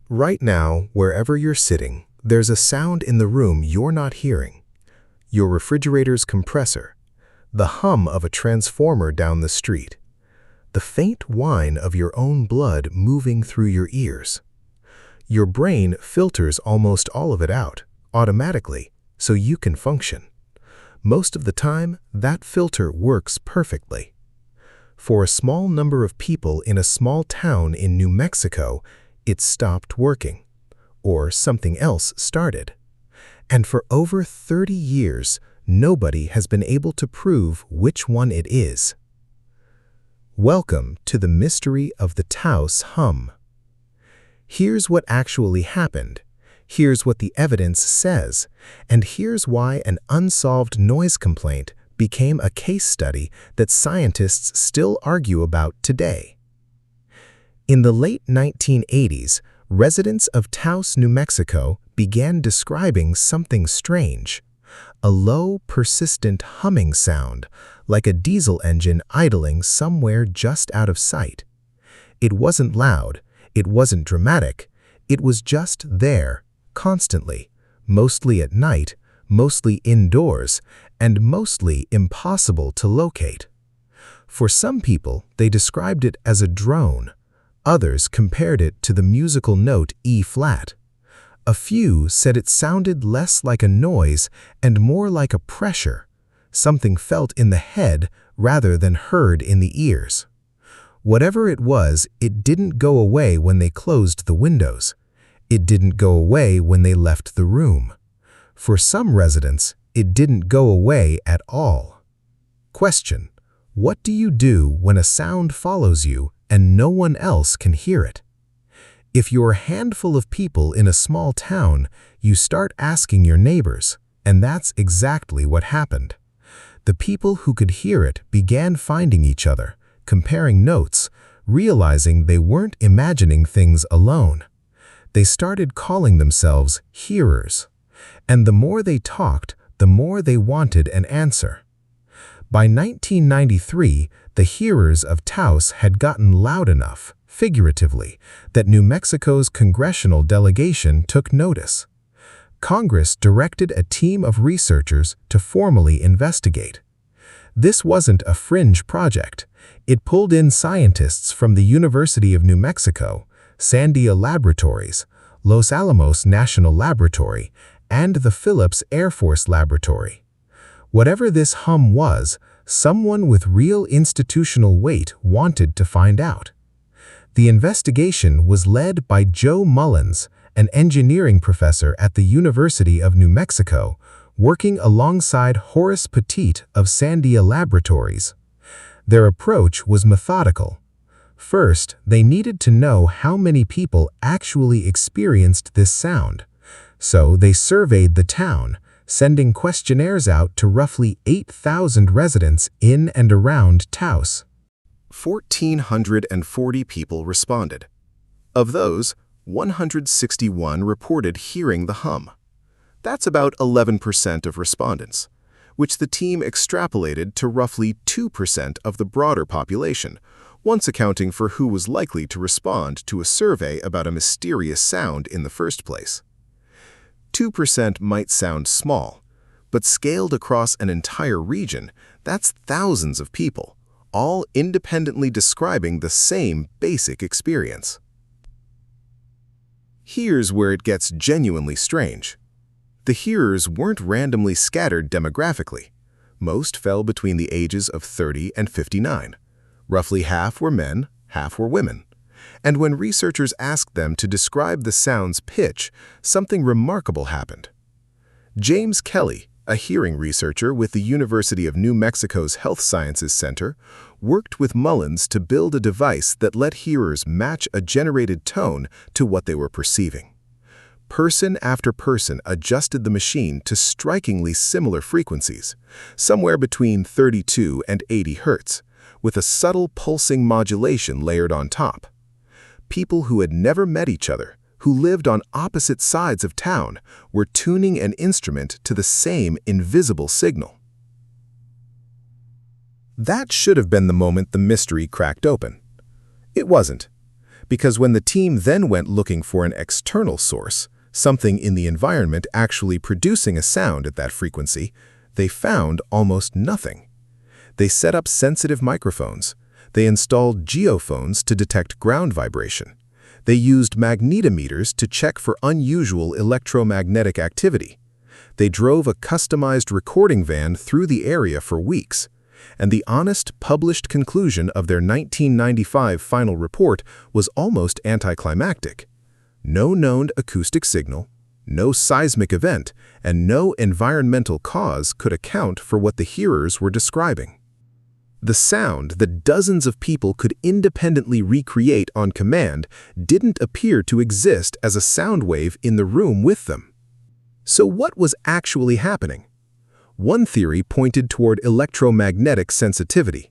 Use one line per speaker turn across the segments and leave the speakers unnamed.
Right now, wherever you're sitting, there's a sound in the room you're not hearing. Your refrigerator's compressor, the hum of a transformer down the street, the faint whine of your own blood moving through your ears. Your brain filters almost all of it out, automatically, so you can function. Most of the time, that filter works perfectly. For a small number of people in a small town in New Mexico, it stopped working, or something else started. And for over 30 years, nobody has been able to prove which one it is. Welcome to the mystery of the Taos Hum. Here's what actually happened. Here's what the evidence says, and here's why an unsolved noise complaint became a case study that scientists still argue about today. In the late 1980s, residents of Taos, New Mexico began describing something strange, a low, persistent humming sound, like a diesel engine idling somewhere just out of sight. It wasn't loud, it wasn't dramatic, it was just there, constantly, mostly at night, mostly indoors, and mostly impossible to locate. For some people, they described it as a drone. Others compared it to the musical note E-flat. A few said it sounded less like a noise and more like a pressure, something felt in the head rather than heard in the ears. Whatever it was, it didn't go away when they closed the windows. It didn't go away when they left the room. For some residents, it didn't go away at all. Question: what do you do when a sound follows you and no one else can hear it? If you're a handful of people in a small town, you start asking your neighbors, and that's exactly what happened. The people who could hear it began finding each other, comparing notes, realizing they weren't imagining things alone. They started calling themselves hearers. And the more they talked, the more they wanted an answer. By 1993, the hearers of Taos had gotten loud enough, figuratively, that New Mexico's congressional delegation took notice. Congress directed a team of researchers to formally investigate. This wasn't a fringe project. It pulled in scientists from the University of New Mexico, Sandia Laboratories, Los Alamos National Laboratory, and the Phillips Air Force Laboratory. Whatever this hum was, someone with real institutional weight wanted to find out. The investigation was led by Joe Mullins, an engineering professor at the University of New Mexico, working alongside Horace Petit of Sandia Laboratories. Their approach was methodical. First, they needed to know how many people actually experienced this sound. So they surveyed the town, sending questionnaires out to roughly 8,000 residents in and around Taos. 1,440 people responded. Of those, 161 reported hearing the hum. That's about 11% of respondents, which the team extrapolated to roughly 2% of the broader population, once accounting for who was likely to respond to a survey about a mysterious sound in the first place. 2% might sound small, but scaled across an entire region, that's thousands of people, all independently describing the same basic experience. Here's where it gets genuinely strange. The hearers weren't randomly scattered demographically. Most fell between the ages of 30 and 59. Roughly half were men, half were women. And when researchers asked them to describe the sound's pitch, something remarkable happened. James Kelly, a hearing researcher with the University of New Mexico's Health Sciences Center, worked with Mullins to build a device that let hearers match a generated tone to what they were perceiving. Person after person adjusted the machine to strikingly similar frequencies, somewhere between 32 and 80 hertz, with a subtle pulsing modulation layered on top. People who had never met each other, who lived on opposite sides of town, were tuning an instrument to the same invisible signal. That should have been the moment the mystery cracked open. It wasn't. Because when the team then went looking for an external source, something in the environment actually producing a sound at that frequency, they found almost nothing. They set up sensitive microphones. They installed geophones to detect ground vibration. They used magnetometers to check for unusual electromagnetic activity. They drove a customized recording van through the area for weeks. And the honest, published conclusion of their 1995 final report was almost anticlimactic. No known acoustic signal, no seismic event, and no environmental cause could account for what the hearers were describing. The sound that dozens of people could independently recreate on command didn't appear to exist as a sound wave in the room with them. So what was actually happening? One theory pointed toward electromagnetic sensitivity.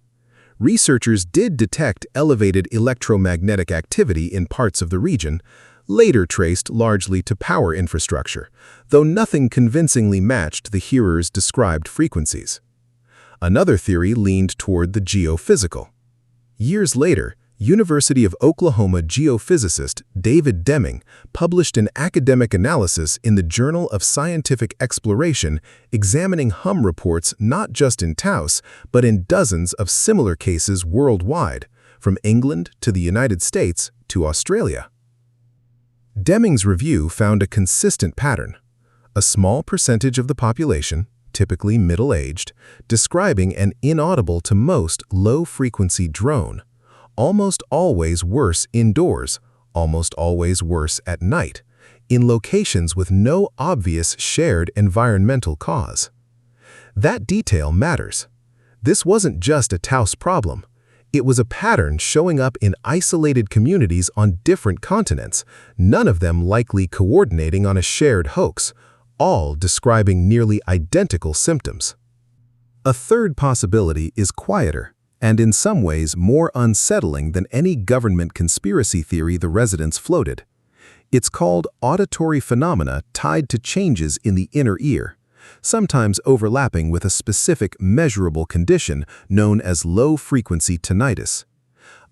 Researchers did detect elevated electromagnetic activity in parts of the region, later traced largely to power infrastructure, though nothing convincingly matched the hearers' described frequencies. Another theory leaned toward the geophysical. Years later, University of Oklahoma geophysicist David Deming published an academic analysis in the Journal of Scientific Exploration examining hum reports not just in Taos, but in dozens of similar cases worldwide, from England to the United States to Australia. Deming's review found a consistent pattern: a small percentage of the population, typically middle-aged, describing an inaudible to most low-frequency drone, almost always worse indoors, almost always worse at night, in locations with no obvious shared environmental cause. That detail matters. This wasn't just a Taos problem. It was a pattern showing up in isolated communities on different continents, none of them likely coordinating on a shared hoax, all describing nearly identical symptoms. A third possibility is quieter, and in some ways more unsettling than any government conspiracy theory the residents floated. It's called auditory phenomena tied to changes in the inner ear, sometimes overlapping with a specific measurable condition known as low-frequency tinnitus.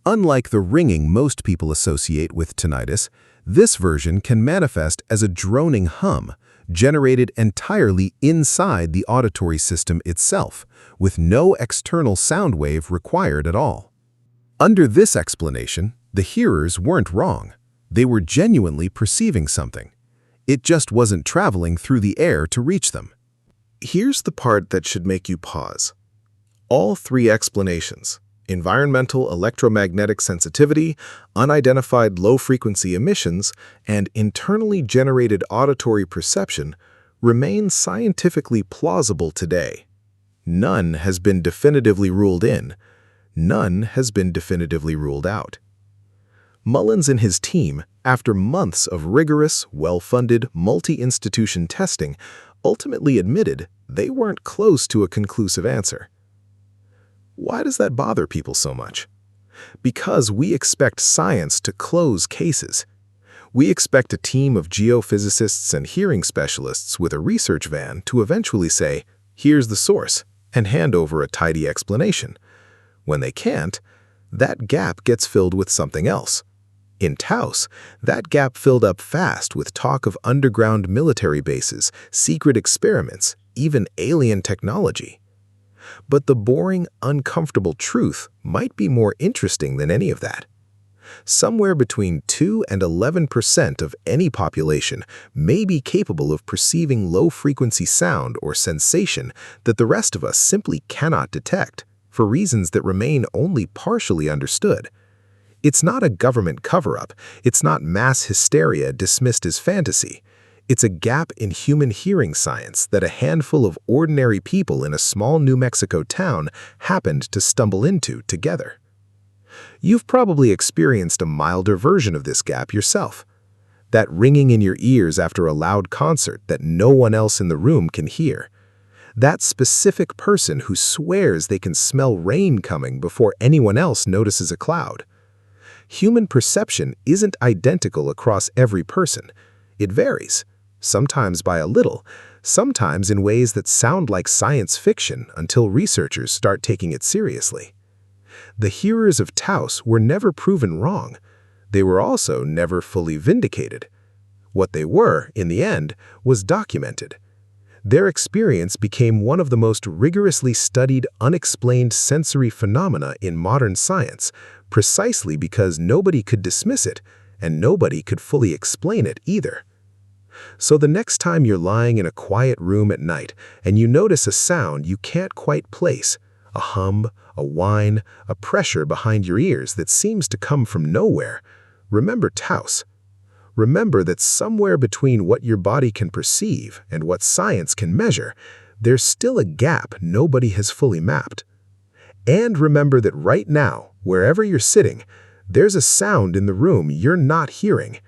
Unlike the ringing most people associate with tinnitus, this version can manifest as a droning hum, generated entirely inside the auditory system itself, with no external sound wave required at all. Under this explanation, the hearers weren't wrong. They were genuinely perceiving something. It just wasn't traveling through the air to reach them. Here's the part that should make you pause. All three explanations, environmental electromagnetic sensitivity, unidentified low-frequency emissions, and internally generated auditory perception, remain scientifically plausible today. None has been definitively ruled in. None has been definitively ruled out. Mullins and his team, after months of rigorous, well-funded, multi-institution testing, ultimately admitted they weren't close to a conclusive answer. Why does that bother people so much? Because we expect science to close cases. We expect a team of geophysicists and hearing specialists with a research van to eventually say, "Here's the source," and hand over a tidy explanation. When they can't, that gap gets filled with something else. In Taos, that gap filled up fast with talk of underground military bases, secret experiments, even alien technology. But the boring, uncomfortable truth might be more interesting than any of that. Somewhere between 2 and 11% of any population may be capable of perceiving low-frequency sound or sensation that the rest of us simply cannot detect, for reasons that remain only partially understood. It's not a government cover-up. It's not mass hysteria dismissed as fantasy. It's a gap in human hearing science that a handful of ordinary people in a small New Mexico town happened to stumble into together. You've probably experienced a milder version of this gap yourself. That ringing in your ears after a loud concert that no one else in the room can hear. That specific person who swears they can smell rain coming before anyone else notices a cloud. Human perception isn't identical across every person. It varies, sometimes by a little, sometimes in ways that sound like science fiction until researchers start taking it seriously. The hearers of Taos were never proven wrong. They were also never fully vindicated. What they were, in the end, was documented. Their experience became one of the most rigorously studied unexplained sensory phenomena in modern science, precisely because nobody could dismiss it, and nobody could fully explain it either. So the next time you're lying in a quiet room at night and you notice a sound you can't quite place, a hum, a whine, a pressure behind your ears that seems to come from nowhere, remember Taos. Remember that somewhere between what your body can perceive and what science can measure, there's still a gap nobody has fully mapped. And remember that right now, wherever you're sitting, there's a sound in the room you're not hearing.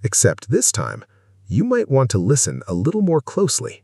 Except this time, you might want to listen a little more closely.